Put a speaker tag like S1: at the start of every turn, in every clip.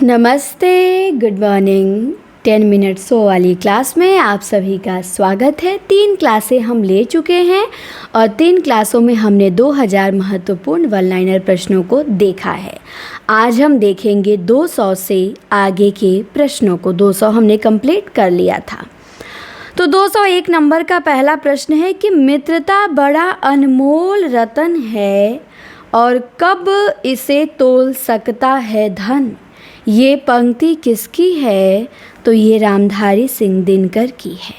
S1: नमस्ते, good morning. 10 minute show वाली class में आप सभी का स्वागत है। 3 क्लासें हम ले चुके हैं और 3 क्लासों में हमने 2000 महत्वपूर्ण वन लाइनर प्रश्नों को देखा है। आज हम देखेंगे 200 से आगे के प्रश्नों को। 200 हमने कंप्लीट कर लिया था। तो 201 नंबर का पहला प्रश्न है कि मित्रता बड़ा अनमोल रतन है और कब इसे तोल सकता है धन। ये पंक्ति किसकी है? तो ये रामधारी सिंह दिनकर की है।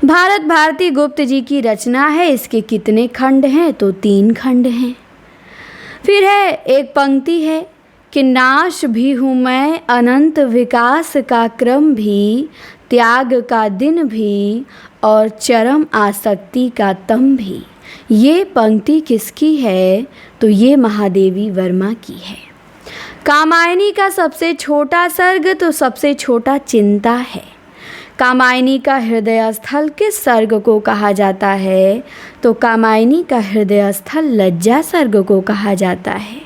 S1: भारत भारती गुप्त जी की रचना है। इसके कितने खंड हैं? तो 3 खंड हैं। फिर है एक पंक्ति है कि नाश भी हूँ मैं, अनंत विकास का क्रम भी, त्याग का दिन भी और चरम आसक्ति का तम भी। ये पंक्ति किसकी है? तो ये महादेवी वर्मा की है। कामायनी का सबसे छोटा सर्ग तो सबसे छोटा चिंता है। कामायनी का हृदय स्थल किस सर्ग को कहा जाता है? तो कामायनी का हृदय स्थल लज्जा सर्ग को कहा जाता है।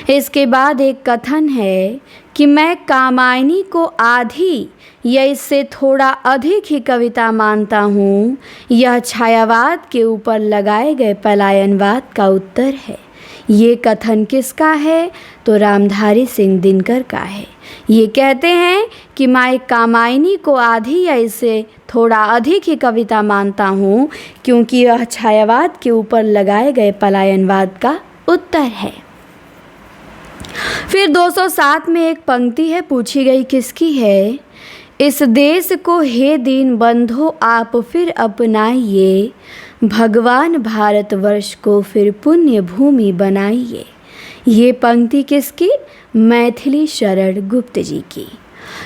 S1: इसके बाद एक कथन है कि मैं कामायनी को आधी या इससे थोड़ा अधिक ही कविता मानता हूँ। यह छायावाद के ऊपर लगाए गए पलायनवाद का उत्तर है। ये कथन किसका है? तो रामधारी सिंह दिनकर का है। ये कहते हैं कि मैं कामायनी को आधी या इससे थोड़ा अधिक ही कविता मानता हूँ क्योंकि यह छायावाद के ऊपर लगाए गए पलायनवाद का उत्तर है। फिर 207 में एक पंक्ति है, पूछी गई किसकी है? इस देश को हे दीन बंधो आप फिर अपनाइए, भगवान भारतवर्ष को फिर पुण्य भूमि बनाइए। ये पंक्ति किसकी? मैथिली शरण गुप्त जी की।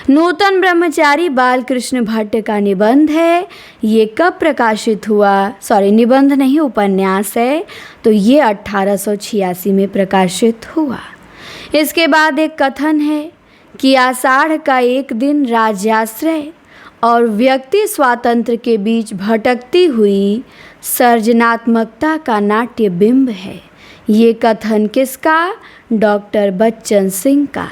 S1: नूतन ब्रह्मचारी बालकृष्ण भट्ट का निबंध है। ये कब प्रकाशित हुआ? निबंध नहीं, उपन्यास है। तो ये 1886 में प्रकाशित हुआ। इसके बाद एक कथन है कि आषाढ़ का एक दिन राज्याश्रय और व्यक्ति स्वातंत्र्य के बीच भटकती हुई सर्जनात्मकता का नाट्य बिंब है। ये कथन किसका? डॉक्टर बच्चन सिंह का,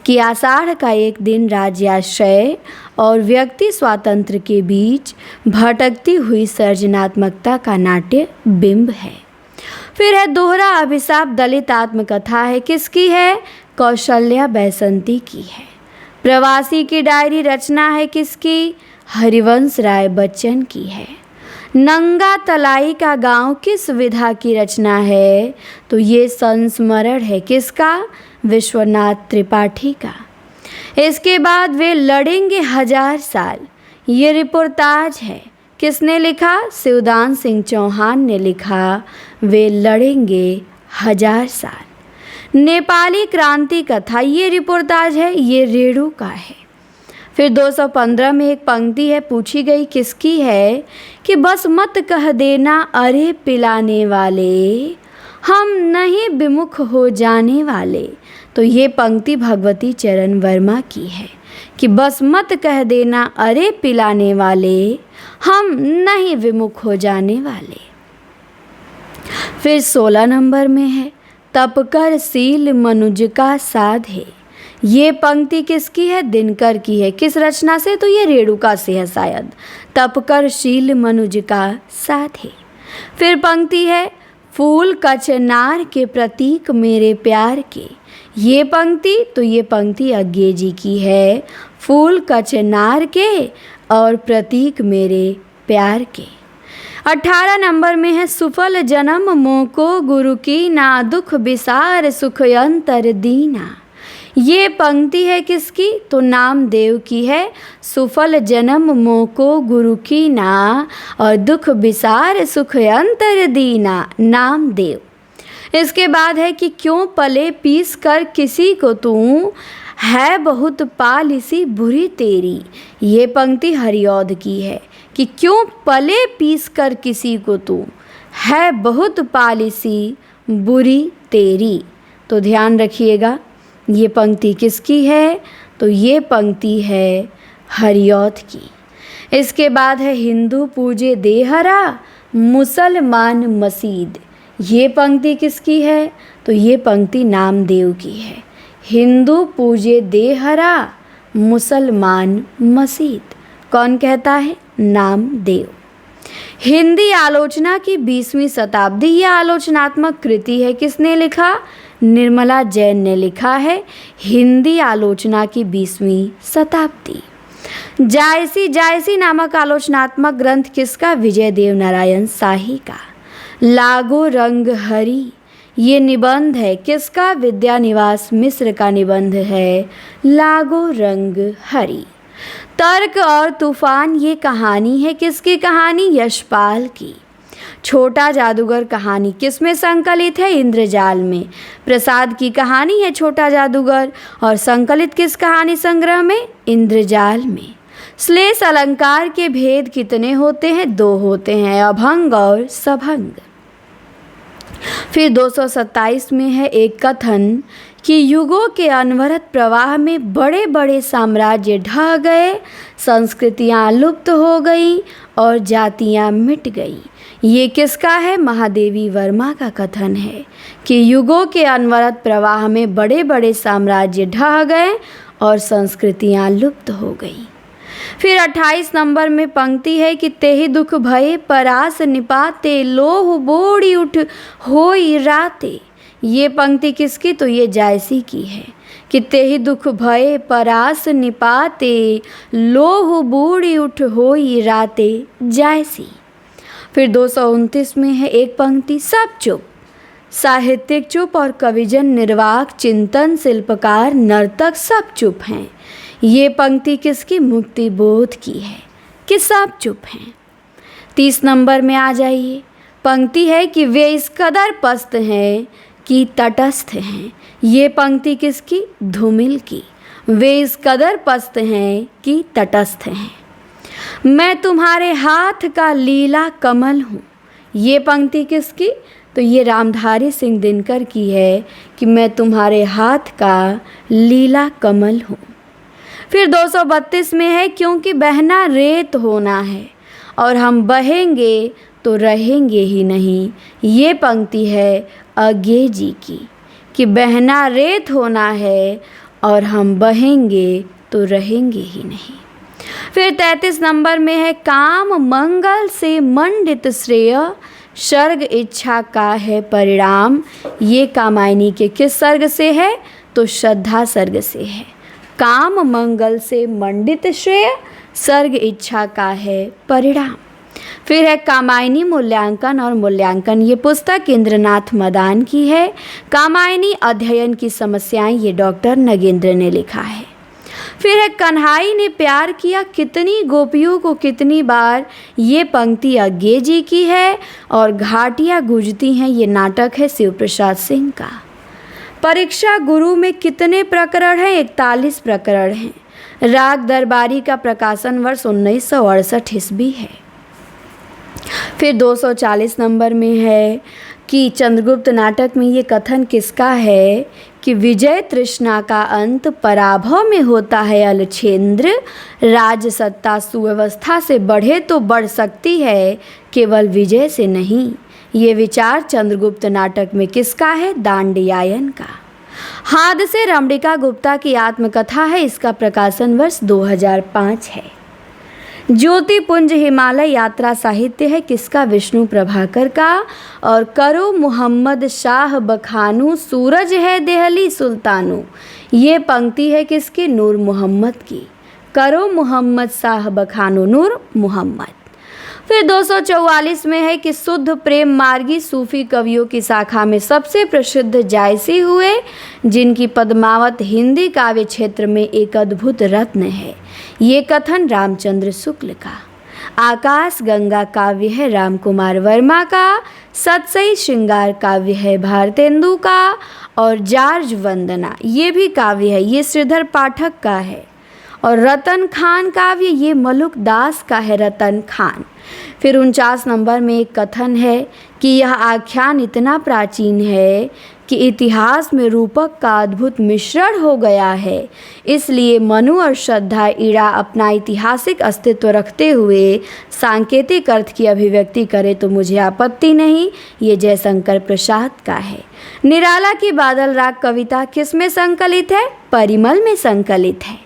S1: कि आषाढ़ का एक दिन राज्याश्रय और व्यक्ति स्वातंत्र्य के बीच भटकती हुई सर्जनात्मकता का नाट्य बिंब है। फिर है दोहरा अभिशाप दलित आत्मकथा है। किसकी है? कौशल्या बैसंती की है। प्रवासी की डायरी रचना है किसकी? हरिवंश राय बच्चन की है। नंगा तलाई का गांव किस विधा की रचना है? तो ये संस्मरण है किसका? विश्वनाथ त्रिपाठी का। इसके बाद वे लड़ेंगे 1000 साल, ये रिपोर्टाज है। किसने लिखा? शिवदान सिंह चौहान ने लिखा। वे लड़ेंगे 1000 साल। नेपाली क्रांति कथा, ये रिपोर्टाज है। ये रेणु का है। फिर 215 में एक पंक्ति है, पूछी गई किसकी है? कि बस मत कह देना अरे पिलाने वाले, हम नहीं विमुख हो जाने वाले। तो ये पंक्ति भगवती चरण वर्मा की है कि बस मत कह देना अरे पिलाने वाले, हम नहीं विमुख हो जाने वाले। फिर 16 नंबर में है, तपकर शील मनुज का साधे। ये पंक्ति किसकी है? दिनकर की है। किस रचना से? तो ये रेणुका से है शायद। तपकर शील मनुज का साधे। फिर पंक्ति है, फूल का चनार के प्रतीक मेरे प्यार के। ये पंक्ति, तो ये पंक्ति अज्ञे जी की है। फूल का चनार के और प्रतीक मेरे प्यार के। 18 नंबर में है, सुफल जन्म मोको गुरु की ना, दुख विसार सुख अंतर दीना। ये पंक्ति है किसकी? तो नामदेव की है। सुफल जन्म मोको गुरु की ना और दुख विसार सुख अंतर दीना, नामदेव। इसके बाद है कि क्यों पले पीस कर किसी को तू, है बहुत पालिसी बुरी तेरी। ये पंक्ति हरिऔध की है कि क्यों पले पीस कर किसी को तू, है बहुत पालिसी बुरी तेरी। तो ध्यान रखिएगा, ये पंक्ति किसकी है? तो ये पंक्ति है हरिऔध की। इसके बाद है, हिंदू पूजे देहरा मुसलमान मसीद। ये पंक्ति किसकी है? तो ये पंक्ति नामदेव की है हिंदू पूजे देहरा, मुसलमान मसीत। कौन कहता है? नामदेव। हिंदी आलोचना की 20वीं शताब्दी, यह आलोचनात्मक कृति है। किसने लिखा? निर्मला जैन ने लिखा है हिंदी आलोचना की 20वीं शताब्दी। जायसी, जायसी नामक आलोचनात्मक ग्रंथ किसका? विजय देव नारायण शाही का। लागो रंग हरी, ये निबंध है किसका? विद्यानिवास मिश्र का निबंध है लागो रंग हरी। तर्क और तूफान, ये कहानी है किसकी? कहानी यशपाल की। छोटा जादूगर कहानी किसमें संकलित है? इंद्रजाल में। प्रसाद की कहानी है छोटा जादूगर और संकलित किस कहानी संग्रह में? इंद्रजाल में। श्लेष अलंकार के भेद कितने होते हैं? 2 होते हैं, अभंग और सभंग। फिर 227 में है एक कथन कि युगों के अनवरत प्रवाह में बड़े बड़े साम्राज्य ढह गए, संस्कृतियाँ लुप्त हो गईं और जातियाँ मिट गईं। ये किसका है? महादेवी वर्मा का कथन है कि युगों के अनवरत प्रवाह में बड़े बड़े साम्राज्य ढह गए और संस्कृतियाँ लुप्त हो गईं। फिर 28 नंबर में पंक्ति है कि तेहि दुख भये परास निपाते, लोह बोड़ी उठ होई राते। ये पंक्ति किसकी? तो ये जायसी की है कि तेहि दुख भये परास निपाते, लोह बोड़ी उठ होई राते। जायसी। फिर 229 में है एक पंक्ति, सब चुप, साहित्यिक चुप और कविजन निर्वाक, चिंतन शिल्पकार नर्तक सब चुप हैं। ये पंक्ति किसकी? मुक्ति बोध की है कि सब चुप हैं। 30 नंबर में आ जाइए, पंक्ति है कि वे इस कदर पस्त हैं कि तटस्थ हैं। ये पंक्ति किसकी? धूमिल की। वे इस कदर पस्त हैं कि तटस्थ हैं। मैं तुम्हारे हाथ का लीला कमल हूँ। ये पंक्ति किसकी? तो ये रामधारी सिंह दिनकर की है कि मैं तुम्हारे हाथ का लीला कमल हूँ। फिर 232 में है क्योंकि बहना रेत होना है और हम बहेंगे तो रहेंगे ही नहीं। ये पंक्ति है अज्ञे जी की कि बहना रेत होना है और हम बहेंगे तो रहेंगे ही नहीं। फिर 33 नंबर में है काम मंगल से मंडित श्रेय, सर्ग इच्छा का है परिणाम। ये कामायनी के किस सर्ग से है? तो श्रद्धा सर्ग से है। काम मंगल से मंडित श्रेय, सर्ग इच्छा का है परिणाम। फिर है कामायनी मूल्यांकन और मूल्यांकन। ये पुस्तक इंद्रनाथ मदान की है। कामायनी अध्ययन की समस्याएं, ये डॉक्टर नगेंद्र ने लिखा है। फिर है कन्हाई ने प्यार किया कितनी गोपियों को कितनी बार। ये पंक्ति अज्ञे जी की है और घाटियाँ गूंजती हैं, ये नाटक है शिव प्रसाद सिंह का। परीक्षा गुरु में कितने प्रकरण हैं? 41 प्रकरण हैं। राग दरबारी का प्रकाशन वर्ष 1968 ईस्वी है। फिर 240 नंबर में है कि चंद्रगुप्त नाटक में ये कथन किसका है कि विजय तृष्णा का अंत पराभव में होता है अलछेंद्र, राज सत्ता सुव्यवस्था से बढ़े तो बढ़ सकती है, केवल विजय से नहीं। ये विचार चंद्रगुप्त नाटक में किसका है? दांडयायन का। हाद से रमणिका गुप्ता की आत्मकथा है, इसका प्रकाशन वर्ष 2005 है। ज्योतिपुंज हिमालय यात्रा साहित्य है किसका? विष्णु प्रभाकर का। और करो मोहम्मद शाह बखानू, सूरज है देहली सुल्तानू। ये पंक्ति है किसकी? नूर मोहम्मद की। करो मोहम्मद शाह बखानू, नूर मोहम्मद। फिर 244 में है कि शुद्ध प्रेम मार्गी सूफी कवियों की शाखा में सबसे प्रसिद्ध जायसी हुए, जिनकी पद्मावत हिंदी काव्य क्षेत्र में एक अद्भुत रत्न है। ये कथन रामचंद्र शुक्ल का। आकाश गंगा काव्य है राम कुमार वर्मा का। सतसई श्रृंगार काव्य है भारतेंदु का। और जार्ज वंदना ये भी काव्य है, ये श्रीधर पाठक का है। और रतन खान काव्य ये मलुक दास का है, रतन खान। फिर 49 नंबर में एक कथन है कि यह आख्यान इतना प्राचीन है कि इतिहास में रूपक का अद्भुत मिश्रण हो गया है। इसलिए मनु और श्रद्धा इड़ा अपना ऐतिहासिक अस्तित्व रखते हुए सांकेतिक अर्थ की अभिव्यक्ति करे तो मुझे आपत्ति नहीं। ये जयशंकर प्रसाद का है। निराला की बादल राग कविता किस में संकलित है? परिमल में संकलित है।